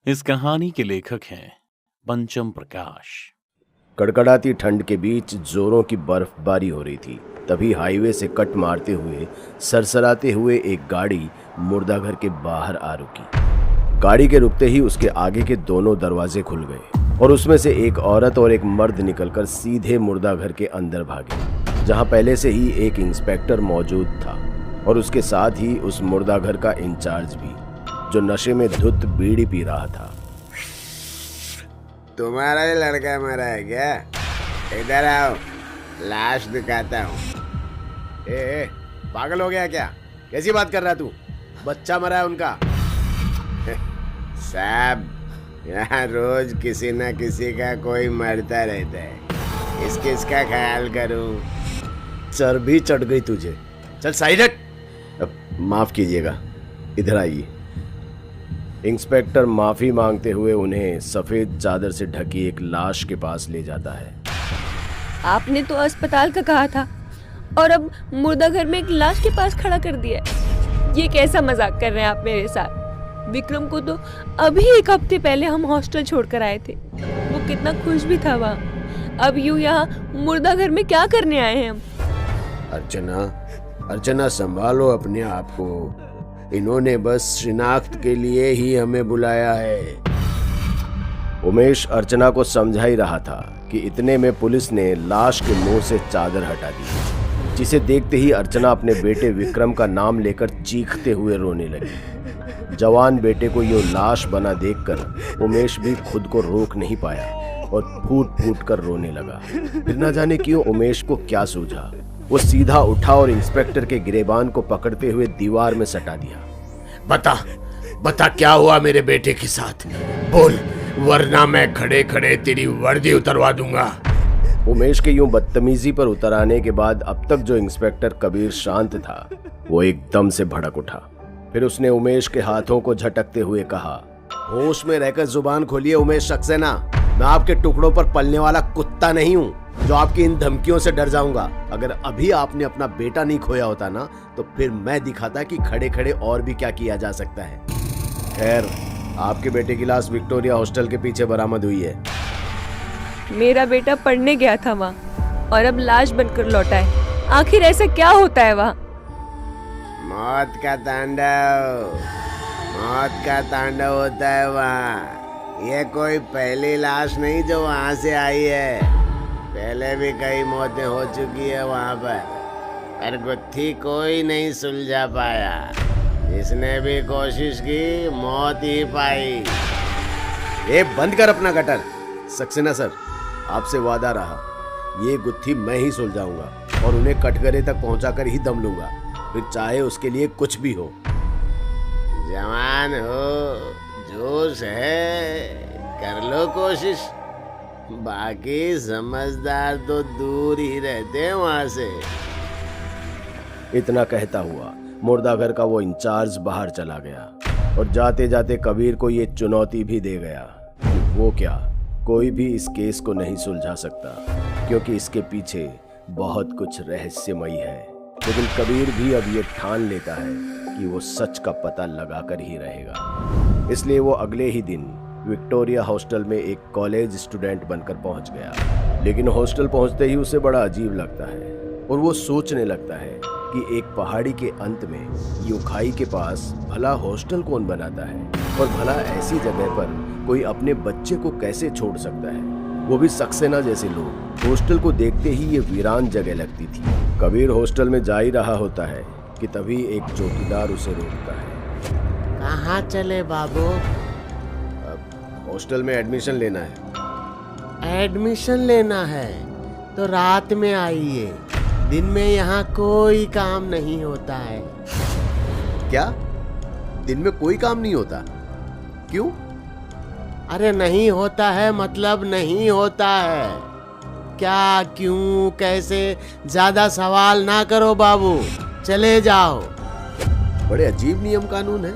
इस कहानी के लेखक हैं पंचम प्रकाश। कड़कड़ाती ठंड के बीच जोरों की बर्फबारी हो रही थी। तभी हाईवे से कट मारते हुए सरसराते हुए एक गाड़ी मुर्दाघर के बाहर आ रुकी। गाड़ी के रुकते ही उसके आगे के दोनों दरवाजे खुल गए और उसमें से एक औरत और एक मर्द निकलकर सीधे मुर्दाघर के अंदर भागे, जहां पहले से ही एक इंस्पेक्टर मौजूद था और उसके साथ ही उस मुर्दाघर का इंचार्ज भी, जो नशे में धुत बीड़ी पी रहा था। तुम्हारा ही लड़का मरा है क्या? इधर आओ, लाश दिखाता हूँ। ए, पागल हो गया क्या? कैसी बात कर रहा तू? बच्चा मरा है उनका। साहब, यहाँ रोज किसी न किसी का कोई मरता रहता है, इसका ख्याल करूँ। चर्बी चढ़ गई तुझे। चल साइड हट। अब माफ कीजिएगा, इधर आइए। इंस्पेक्टर माफी मांगते हुए उन्हें सफेद चादर से ढकी एक लाश के पास ले जाता है। आपने तो अस्पताल का कहा था और अब मुर्दाघर में एक लाश के पास खड़ा कर दिया है। ये कैसा मजाक कर रहे हैं आप मेरे साथ? विक्रम को तो अभी एक हफ्ते पहले हम हॉस्टल छोड़कर आए थे, वो कितना खुश भी था वहाँ। अब यूं यहाँ मुर्दाघर में क्या करने आए हैं हम? अर्चना संभालो अपने आप को। इन्होंने बस शिनाख्त के लिए ही हमें बुलाया है। उमेश अर्चना को समझा ही रहा था कि इतने में पुलिस ने लाश के मुंह से चादर हटा दी, जिसे देखते ही अर्चना अपने बेटे विक्रम का नाम लेकर चीखते हुए रोने लगी। जवान बेटे को ये लाश बना देखकर उमेश भी खुद को रोक नहीं पाया और फूट फूट कर रोने लगा। फिर न जाने क्यों उमेश को क्या सूझा, वो सीधा उठा और इंस्पेक्टर के गिरेबान को पकड़ते हुए दीवार में सटा दिया। बता क्या हुआ मेरे बेटे के साथ? बोल, वरना मैं खड़े खड़े तेरी वर्दी उतरवा दूंगा। उमेश के यूं बदतमीजी पर उतर आने के बाद अब तक जो इंस्पेक्टर कबीर शांत था, वो एकदम से भड़क उठा। फिर उसने उमेश के हाथों को झटकते हुए कहा, होश में रहकर जुबान खोलिए उमेश सक्सेना। मैं आपके टुकड़ों पर पलने वाला कुत्ता नहीं हूँ जो आपकी इन धमकियों से डर जाऊंगा। अगर अभी आपने अपना बेटा नहीं खोया होता ना, तो फिर मैं दिखाता कि खड़े खड़े और भी क्या किया जा सकता है। खैर, आपके बेटे की लाश विक्टोरिया हॉस्टल के पीछे बरामद हुई है। मेरा बेटा पढ़ने गया था वहाँ और अब लाश बनकर लौटा है। आखिर ऐसा क्या होता है वहाँ? मौत का तांडव होता है वहाँ। ये कोई पहली लाश नहीं जो वहाँ से आई है, पहले भी कई मौतें हो चुकी है वहाँ पर गुत्थी कोई नहीं सुलझा पाया। जिसने भी कोशिश की, मौत ही पाई। ये बंद कर अपना गटर। सक्सेना सर, आपसे वादा रहा, ये गुत्थी मैं ही सुलझाऊंगा और उन्हें कटघरे तक पहुंचाकर ही दम लूंगा, फिर चाहे उसके लिए कुछ भी हो। जवान हो, जोश है, कर लो कोशिश। बाकी समझदार तो दूर ही रहते हैं वहां से। इतना कहता हुआ मुर्दाघर का वो इंचार्ज बाहर चला गया और जाते जाते कबीर को ये चुनौती भी दे गया कि वो क्या, कोई भी इस केस को नहीं सुलझा सकता, क्योंकि इसके पीछे बहुत कुछ रहस्यमयी है। लेकिन कबीर भी अब ये ठान लेता है कि वो सच का पता लगाकर ही रहेगा। इसलिए वो अगले ही दिन विक्टोरिया हॉस्टल में एक कॉलेज स्टूडेंट बनकर पहुंच गया। लेकिन हॉस्टल पहुंचते ही उसे बड़ा अजीब लगता है और वो सोचने लगता है कि एक पहाड़ी के अंत में यूं खाई के पास भला हॉस्टल कौन बनाता है, और भला ऐसी जगह पर कोई अपने बच्चे को कैसे छोड़ सकता है, वो भी सक्सेना जैसे लोग। हॉस्टल को देखते ही ये वीरान जगह लगती थी। कबीर हॉस्टल में जा ही रहा होता है कि तभी एक चौकीदार उसे रोकता है। कहाँ चले बाबू? हॉस्टल में एडमिशन लेना है। एडमिशन लेना है तो रात में आइए, दिन में यहाँ कोई काम नहीं होता है। क्या? दिन में कोई काम नहीं होता? क्यों? अरे नहीं होता है मतलब नहीं होता है। क्या, क्यों, कैसे, ज्यादा सवाल ना करो बाबू, चले जाओ। बड़े अजीब नियम कानून है।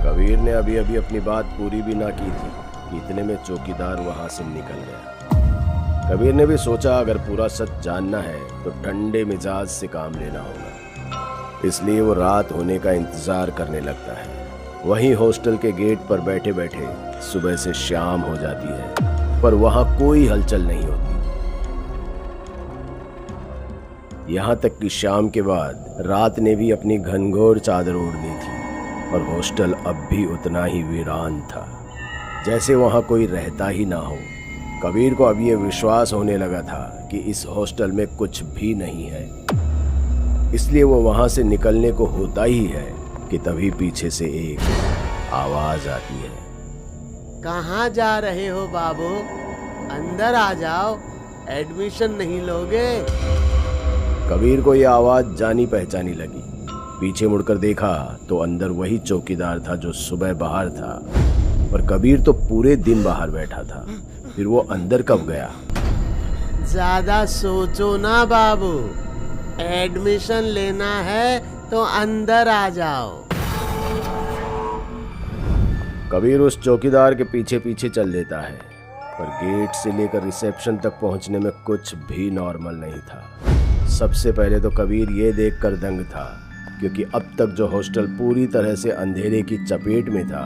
कबीर ने अभी अभी अपनी बात पूरी भी ना की थी कि इतने में चौकीदार वहां से निकल गया। कबीर ने भी सोचा अगर पूरा सच जानना है तो ठंडे मिजाज से काम लेना होगा, इसलिए वो रात होने का इंतजार करने लगता है। वहीं हॉस्टल के गेट पर बैठे बैठे सुबह से शाम हो जाती है, पर वहां कोई हलचल नहीं होती। यहां तक कि शाम के बाद रात ने भी अपनी घनघोर चादर ओढ़ ली थी और हॉस्टल अब भी उतना ही वीरान था, जैसे वहां कोई रहता ही ना हो। कबीर को अब ये विश्वास होने लगा था कि इस हॉस्टल में कुछ भी नहीं है, इसलिए वो वहां से निकलने को होता ही है कि तभी पीछे से एक आवाज आती है। कहाँ जा रहे हो बाबू? अंदर आ जाओ, एडमिशन नहीं लोगे? कबीर को यह आवाज जानी पहचानी लगी। पीछे मुड़कर देखा तो अंदर वही चौकीदार था जो सुबह बाहर था, और कबीर तो पूरे दिन बाहर बैठा था। फिर वो अंदर कब गया? ज्यादा सोचो ना बाबू, एडमिशन लेना है तो अंदर आ जाओ। कबीर उस चौकीदार के पीछे पीछे चल देता है, पर गेट से लेकर रिसेप्शन तक पहुंचने में कुछ भी नॉर्मल नहीं था। सबसे पहले तो कबीर ये देखकर दंग था, क्योंकि अब तक जो हॉस्टल पूरी तरह से अंधेरे की चपेट में था,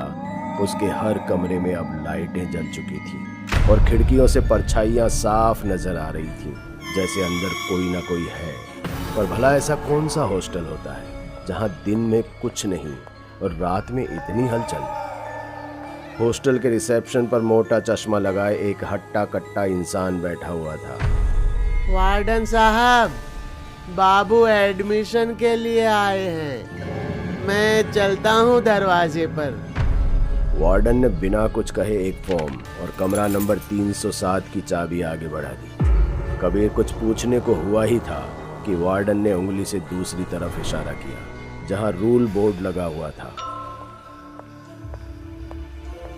उसके हर कमरे में अब लाइटें जल चुकी थी और खिड़कियों से परछाइयाँ साफ नजर आ रही थी, जैसे अंदर कोई ना कोई है। पर भला ऐसा कौन सा हॉस्टल होता है जहाँ दिन में कुछ नहीं और रात में इतनी हलचल? हॉस्टल के रिसेप्शन पर मोटा चश्मा लगाए एक हट्टा कट्टा इंसान बैठा हुआ था। वार्डन साहब, बाबू एडमिशन के लिए आए हैं, मैं चलता हूँ दरवाजे पर। वार्डन ने बिना कुछ कहे एक फॉर्म और कमरा नंबर 307 की चाबी आगे बढ़ा दी। कबीर कुछ पूछने को हुआ ही था कि वार्डन ने उंगली से दूसरी तरफ इशारा किया, जहां रूल बोर्ड लगा हुआ था।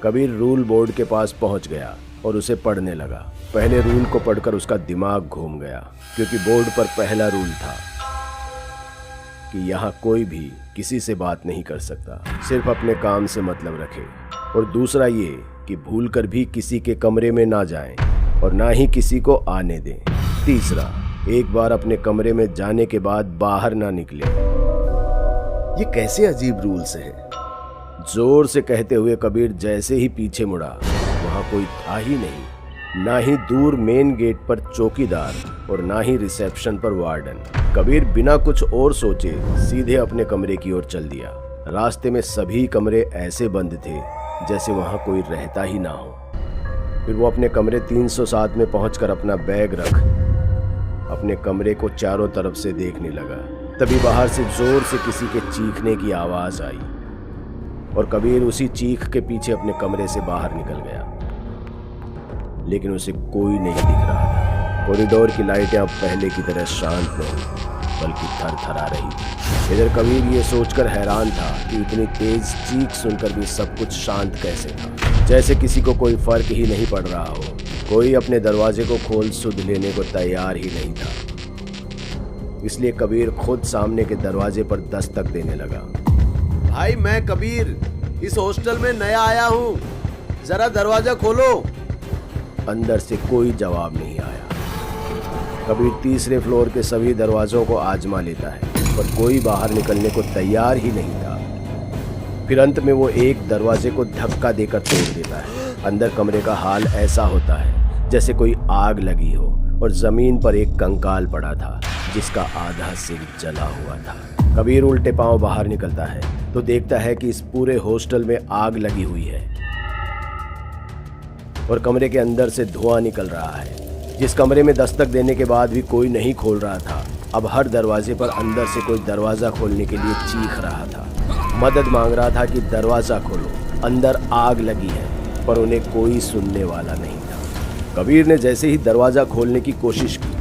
कबीर रूल बोर्ड के पास पहुंच गया और उसे पढ़ने लगा। पहले रूल को पढ़कर उसका दिमाग घूम गया, क्योंकि बोर्ड पर पहला रूल था कि यहाँ कोई भी किसी से बात नहीं कर सकता, सिर्फ अपने काम से मतलब रखे। और दूसरा ये कि भूलकर भी किसी के कमरे में ना जाएं और ना ही किसी को आने दें। तीसरा, एक बार अपने कमरे में जाने के बाद बाहर ना निकले। ये कैसे अजीब रूल्स हैं? जोर से कहते हुए कबीर जैसे ही पीछे मुड़ा, वहां कोई था ही नहीं, ना ही दूर मेन गेट पर चौकीदार और ना ही रिसेप्शन पर वार्डन। कबीर बिना कुछ और सोचे सीधे अपने कमरे की ओर चल दिया। रास्ते में सभी कमरे ऐसे बंद थे जैसे वहां कोई रहता ही ना हो। फिर वो अपने कमरे 307 में पहुंचकर अपना बैग रख अपने कमरे को चारों तरफ से देखने लगा। तभी बाहर से जोर से किसी के चीखने की आवाज आई और कबीर उसी चीख के पीछे अपने कमरे से बाहर निकल गया, लेकिन उसे कोई नहीं दिख रहा था। कॉरिडोर की लाइटें अब पहले की तरह शांत नहीं बल्कि थरथरा रही थी। इधर कबीर ये सोचकर हैरान था कि इतनी तेज चीख सुनकर भी सब कुछ शांत कैसे था, जैसे किसी को कोई फर्क ही नहीं पड़ रहा हो। कोई अपने दरवाजे को खोल सुध लेने को तैयार ही नहीं था। इसलिए कबीर खुद सामने के दरवाजे पर दस्तक देने लगा। भाई, मैं कबीर इस हॉस्टल में नया आया हूँ, जरा दरवाजा खोलो। अंदर से कोई जवाब नहीं आया। कबीर तीसरे फ्लोर के सभी दरवाजों को आजमा लेता है, पर कोई बाहर निकलने को तैयार ही नहीं था। फिर अंत में वो एक दरवाजे को धक्का देकर तोड़ देता है। अंदर कमरे का हाल ऐसा होता है जैसे कोई आग लगी हो और जमीन पर एक कंकाल पड़ा था जिसका आधा सिर जला हुआ था। कबीर उल्टे पांव बाहर निकलता है तो देखता है कि इस पूरे हॉस्टल में आग लगी हुई है और कमरे के अंदर से धुआं निकल रहा है। जिस कमरे में दस्तक देने के बाद भी कोई नहीं खोल रहा था, अब हर दरवाजे पर अंदर से कोई दरवाजा खोलने के लिए चीख रहा था, मदद मांग रहा था कि दरवाजा खोलो, अंदर आग लगी है। पर उन्हें कोई सुनने वाला नहीं था। कबीर ने जैसे ही दरवाजा खोलने की कोशिश की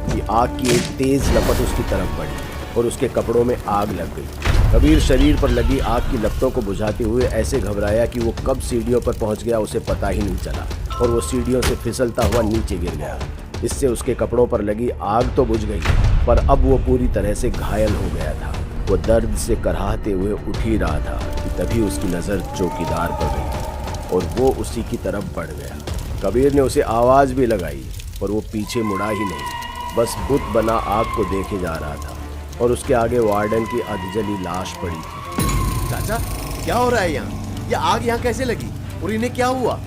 कि आग की एक तेज लपट उसकी तरफ बढ़ी और उसके कपड़ों में आग लग गई। कबीर शरीर पर लगी आग की लपटों को बुझाते हुए ऐसे घबराया कि वो कब सीढ़ियों पर पहुंच गया उसे पता ही नहीं चला और वो सीढ़ियों से फिसलता हुआ नीचे गिर गया। इससे उसके कपड़ों पर लगी आग तो बुझ गई, पर अब वो पूरी तरह से घायल हो गया था। वो दर्द से कराहते हुए उठ ही रहा था कि तभी उसकी नज़र चौकीदार पर गई और वो उसी की तरफ बढ़ गया। कबीर ने उसे आवाज़ भी लगाई पर वो पीछे मुड़ा ही नहीं, बस बुत बना आग को देखे जा रहा था और उसके आगे वार्डन की अधजली लाश पड़ी थी। चाचा, क्या हो रहा है यहाँ? ये आग यहाँ कैसे लगी और इन्हें क्या हुआ?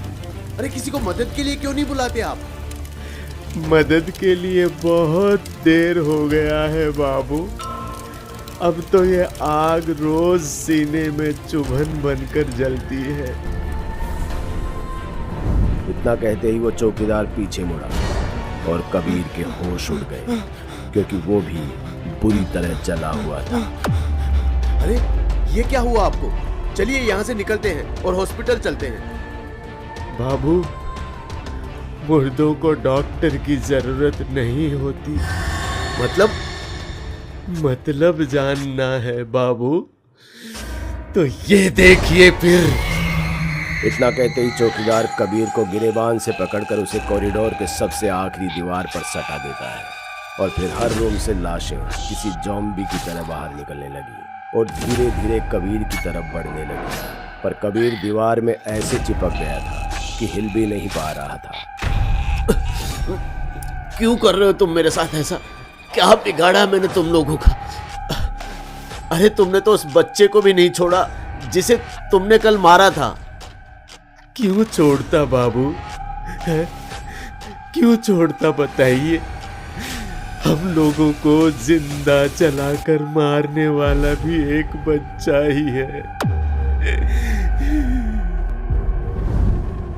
अरे किसी को मदद के लिए क्यों नहीं बुलाते आप? मदद के लिए बहुत देर हो गया है बाबू। अब तो ये आग रोज सीने में चुभन बनकर जलती है। इतना कहते ही वो चौकीदार पीछे मुड़ा और कबीर के होश उड़ गए, क्योंकि वो भी बुरी तरह जला हुआ था। अरे ये क्या हुआ आपको? चलिए यहाँ से निकलते हैं और हॉस्पिटल चलते हैं। बाबू, मुर्दों को डॉक्टर की जरूरत नहीं होती। मतलब जानना है बाबू? तो ये देखिए फिर। इतना कहते ही चौकीदार कबीर को गिरेबान से पकड़कर उसे कॉरिडोर के सबसे आखिरी दीवार पर सटा देता है और फिर हर रूम से लाशें किसी ज़ॉम्बी की तरह बाहर निकलने लगी और धीरे धीरे कबीर की तरफ बढ़ने लगी। पर कबीर दीवार में ऐसे चिपक गया था कि हिल भी नहीं पा रहा था। क्यों कर रहे हो तुम मेरे साथ ऐसा? क्या बिगाड़ा मैंने तुम लोगों का? अरे तुमने तो उस बच्चे को भी नहीं छोड़ा जिसे तुमने कल मारा था। क्यों छोड़ता बाबू है? क्यों छोड़ता बताइए? हम लोगों को जिंदा जलाकर मारने वाला भी एक बच्चा ही है।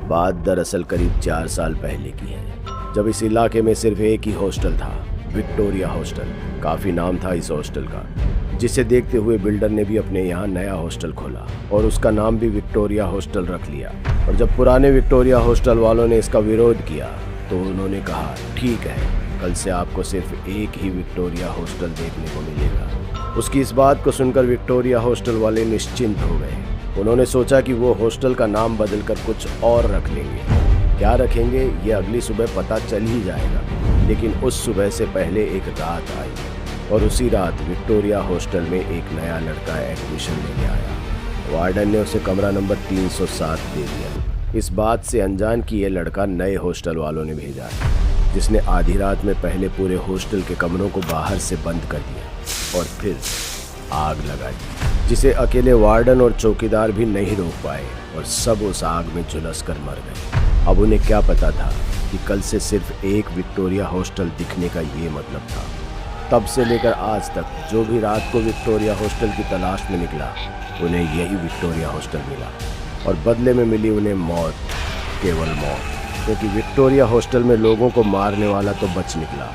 बात दरअसल करीब 4 साल पहले की है, जब इस इलाके में सिर्फ एक ही हॉस्टल था, विक्टोरिया हॉस्टल। काफी नाम था इस हॉस्टल का, जिसे देखते हुए बिल्डर ने भी अपने यहाँ नया हॉस्टल खोला और उसका नाम भी विक्टोरिया हॉस्टल रख लिया। और जब पुराने विक्टोरिया हॉस्टल वालों ने इसका विरोध किया तो उन्होंने कहा, ठीक है, कल से आपको सिर्फ एक ही विक्टोरिया हॉस्टल देखने को मिलेगा। उसकी इस बात को सुनकर विक्टोरिया हॉस्टल वाले निश्चिंत हो गए। उन्होंने सोचा कि वो हॉस्टल का नाम बदलकर कुछ और रख लेंगे। क्या रखेंगे ये अगली सुबह पता चल ही जाएगा। लेकिन उस सुबह से पहले एक रात आई और उसी रात विक्टोरिया हॉस्टल में एक नया लड़का एडमिशन लेने आया। वार्डन ने उसे कमरा नंबर 307 दे दिया, इस बात से अनजान कि यह लड़का नए हॉस्टल वालों ने भेजा है, जिसने आधी रात में पहले पूरे हॉस्टल के कमरों को बाहर से बंद कर दिया और फिर आग लगा दी, जिसे अकेले वार्डन और चौकीदार भी नहीं रोक पाए और सब उस आग में झुलस कर मर गए। अब उन्हें क्या पता था कि कल से सिर्फ एक विक्टोरिया हॉस्टल दिखने का ये मतलब था। तब से लेकर आज तक जो भी रात को विक्टोरिया हॉस्टल की तलाश में निकला, उन्हें यही विक्टोरिया हॉस्टल मिला और बदले में मिली उन्हें मौत, केवल मौत, क्योंकि विक्टोरिया हॉस्टल में लोगों को मारने वाला तो बच निकला।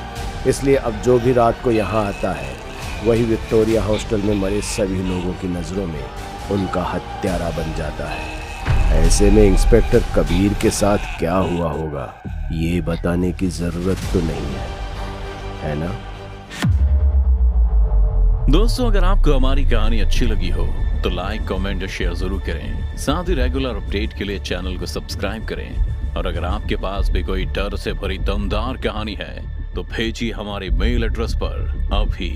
इसलिए अब जो भी रात को यहाँ आता है, वही विक्टोरिया हॉस्टल में मरे सभी लोगों की नज़रों में उनका हत्यारा बन जाता है। ऐसे में इंस्पेक्टर कबीर के साथ क्या हुआ होगा, ये बताने की ज़रूरत तो नहीं है ना? दोस्तों, अगर आपको हमारी कहानी अच्छी लगी हो तो लाइक, कमेंट और शेयर जरूर करें। साथ ही रेगुलर अपडेट के लिए चैनल को सब्सक्राइब करें। और अगर आपके पास भी कोई डर से भरी दमदार कहानी है तो भेजिए हमारे मेल एड्रेस पर अभी।